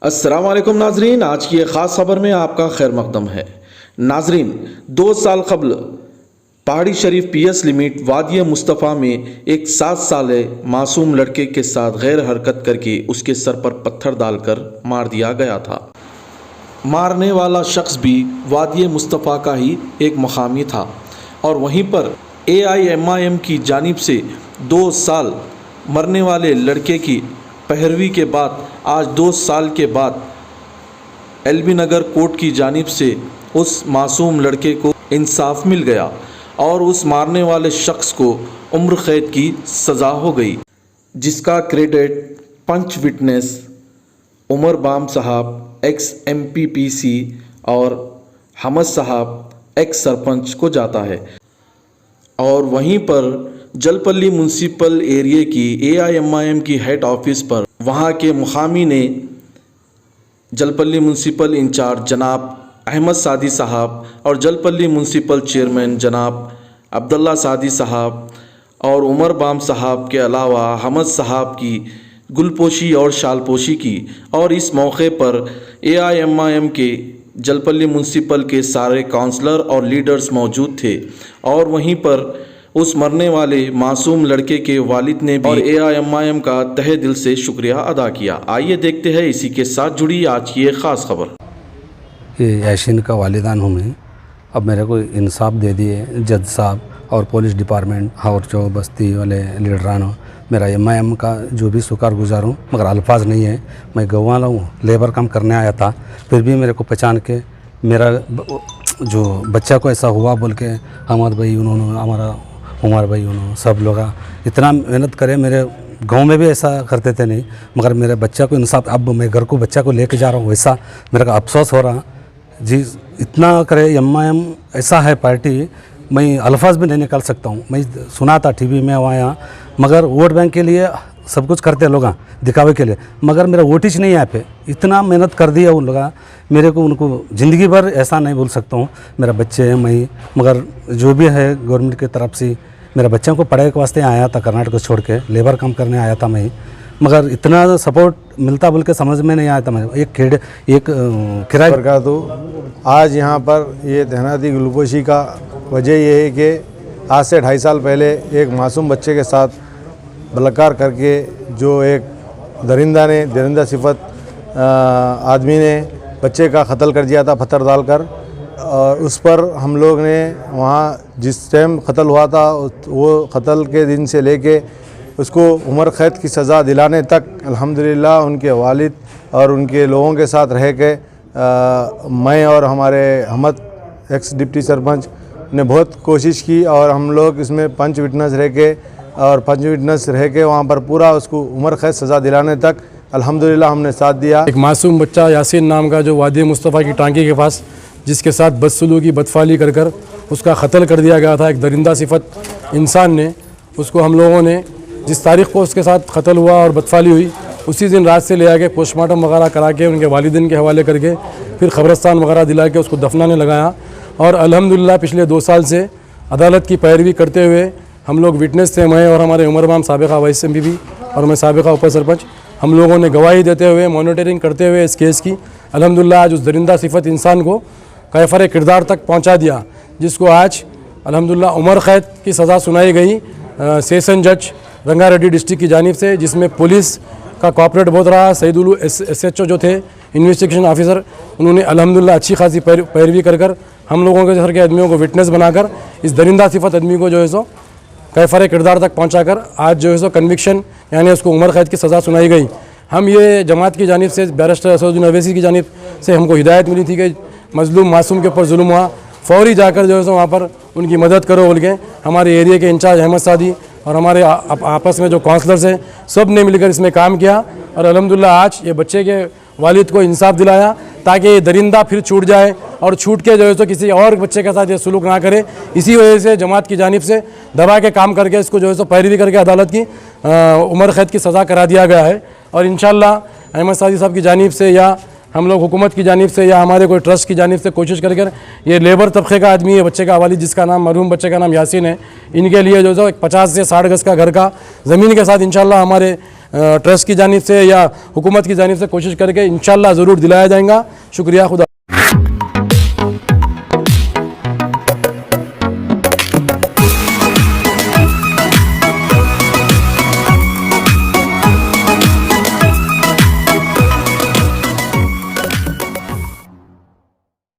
अस्सलाम वालेकुम नाजरीन, आज की एक ख़ास खबर में आपका खैर मकदम है। नाजरीन, 2 साल कबल पहाड़ी शरीफ पीएस लिमिट वादिया मुस्तफ़ा में एक 7 साल मासूम लड़के के साथ गैर हरकत करके उसके सर पर पत्थर डालकर मार दिया गया था। मारने वाला शख्स भी वादिया मुस्तफ़ा का ही एक मकामी था और वहीं पर AIMIM की जानिब से 2 साल मरने वाले लड़के की पैरवी के बाद आज 2 साल के बाद LB नगर कोर्ट की जानिब से उस मासूम लड़के को इंसाफ मिल गया और उस मारने वाले शख्स को उम्र कैद की सज़ा हो गई, जिसका क्रेडिट पंच विटनेस उमर बाम साहब एक्स MPPC और हमद साहब एक्स सरपंच को जाता है। और वहीं पर जलपल्ली म्यूनसिपल एरिया की AIMIM की हेड ऑफिस पर वहां के मुकामी ने जलपल्ली म्यूनसिपल इंचार्ज जनाब अहमद सादी साहब और जलपल्ली म्यूनसिपल चेयरमैन जनाब अब्दुल्ला सादी साहब और उमर बाम साहब के अलावा हमद साहब की गुलपोशी और शालपोशी की। और इस मौके पर AIMIM के जलपल्ली म्यूनसिपल के सारे काउंसलर और लीडर्स मौजूद थे और वहीं पर उस मरने वाले मासूम लड़के के वालिद ने भी और AIMIM का तहे दिल से शुक्रिया अदा किया। आइए देखते हैं इसी के साथ जुड़ी आज की एक ख़ास खबर। ये याशीन का वालिदान हूँ मैं। अब मेरे को इंसाफ दे दिए जज साहब और पुलिस डिपार्टमेंट और जो बस्ती वाले लीडरान हो, मेरा MIM का जो भी शुक्रगुजार हूँ, मगर अल्फाज नहीं है। मैं गवाला हूँ, लेबर काम करने आया था, फिर भी मेरे को पहचान के मेरा जो बच्चा को ऐसा हुआ बोल के अहमद भाई उन्होंने, हमारा उमर भाई उन्होंने, सब लोग इतना मेहनत करे। मेरे गांव में भी ऐसा करते थे नहीं, मगर मेरे बच्चा को इंसाफ, अब मैं घर को बच्चा को लेके जा रहा हूँ, वैसा मेरे को अफसोस हो रहा जी। इतना करे MIM ऐसा है पार्टी, मैं अल्फाज भी नहीं निकाल सकता हूँ। मैं सुना था TV में वहाँ, मगर वोट बैंक के लिए सब कुछ करते हैं लोग दिखावे के लिए, मगर मेरा वोटिच नहीं है पे। इतना मेहनत कर दिया उन लोग, मेरे को उनको ज़िंदगी भर ऐसा नहीं भूल सकता हूँ। मेरा बच्चे हैं मैं, मगर जो भी है गवर्नमेंट की तरफ से मेरे बच्चों को पढ़ाई के वास्ते आया था, कर्नाटक को छोड़ के लेबर काम करने आया था मैं, मगर इतना सपोर्ट मिलता बोल के समझ में नहीं आया था। मैं एक किराए का तो आज यहाँ पर ये तैनाती गुलपोशी का वजह ये है कि आज से 2.5 साल पहले एक मासूम बच्चे के साथ बलात्कार करके जो एक दरिंदा सिफत आदमी ने बच्चे का कत्ल कर दिया था पत्थर डालकर। और उस पर हम लोग ने वहाँ जिस टाइम कत्ल हुआ था वो कत्ल के दिन से लेके उसको उम्र कैद की सज़ा दिलाने तक अल्हम्दुलिल्लाह उनके वालिद और उनके लोगों के साथ रह के मैं और हमारे हमद एक्स डिप्टी सरपंच ने बहुत कोशिश की और हम लोग इसमें पंच विटनेस रह के वहाँ पर पूरा उसको उम्र कैद सज़ा दिलाने तक अल्हम्दुलिल्लाह हमने साथ दिया। एक मासूम बच्चा यासीन नाम का जो वादिया मुस्तफ़ा की टांकी के पास, जिसके साथ बदसलूकी बदफाली कर उसका कत्ल कर दिया गया था एक दरिंदा सिफत इंसान ने, उसको हम लोगों ने जिस तारीख़ को उसके साथ कत्ल हुआ और बदफाली हुई उसी दिन रात से ले आके पोस्टमार्टम वगैरह करा के उनके वालिदैन के हवाले करके फिर कब्रस्तान वगैरह दिला के उसको दफनाने लगाया। और अल्हम्दुलिल्लाह पिछले 2 साल से अदालत की पैरवी करते हुए हम लोग विटनेस थे, मैं और हमारे उमर बाम साबिक़ा वाइस MPP और मैं साबिक़ा उप सरपंच, हम लोगों ने गवाही देते हुए मॉनिटरिंग करते हुए इस केस की अल्हम्दुलिल्लाह आज उस दरिंदा सिफत इंसान को कैफर किरदार तक पहुँचा दिया, जिसको आज अल्हम्दुलिल्लाह उम्र कैद की सज़ा सुनाई गई सेशन जज रंगारेड्डी डिस्ट्रिक्ट की जानिब से, जिसमें पुलिस का कॉपरेट बहुत रहा। सईदुल SHO जो थे इन्वेस्टिगेशन ऑफिसर, उन्होंने अल्हम्दुलिल्लाह अच्छी खासी पैरवी कर हम लोगों के सर के आदमियों को विटनेस बनाकर इस दरिंदा सिफत आदमी को जो है सो कैफर किरदार तक पहुँचाकर आज जो है सो कन्विक्शन यानी उसको उम्र कैद की सज़ा सुनाई गई। हम ये जमात की जानिब से बैरिस्टर असदुद्दीन अवैसी की जानिब से हमको हिदायत मिली थी कि मजलूम मासूम के ऊपर जुल्म हुआ, फौरी जाकर जो है सो वहाँ पर उनकी मदद करो बोल के हमारे एरिया के इंचार्ज अहमद सादी और हमारे आपस में जो काउंसलर्स हैं सब ने मिलकर इसमें काम किया और अल्हम्दुलिल्लाह आज ये बच्चे के वालिद को इंसाफ दिलाया ताकि ये दरिंदा फिर छूट जाए और छूट के जो है तो किसी और बच्चे के साथ ये सुलूक ना करे। इसी वजह से जमात की जानिब से दबा के काम करके इसको जो है सो पैरवी करके अदालत की उम्र कैद की सज़ा करा दिया गया है। और इंशाअल्लाह अहमद सादी साहब की जानिब से या हम लोग हुकूमत की जानिब से या हमारे कोई ट्रस्ट की जानिब से कोशिश कर ये लेबर तबके का आदमी है, बच्चे का वालिद जिसका नाम मरहूम बच्चे का नाम यासीन है, इनके लिए जो 50 से 60 गज़ का घर का ज़मीन के साथ इंशाअल्लाह हमारे ट्रस्ट की जानिब से या हुकूमत की जानिब से कोशिश करके इंशाल्लाह ज़रूर दिलाया जाएगा। शुक्रिया। खुदा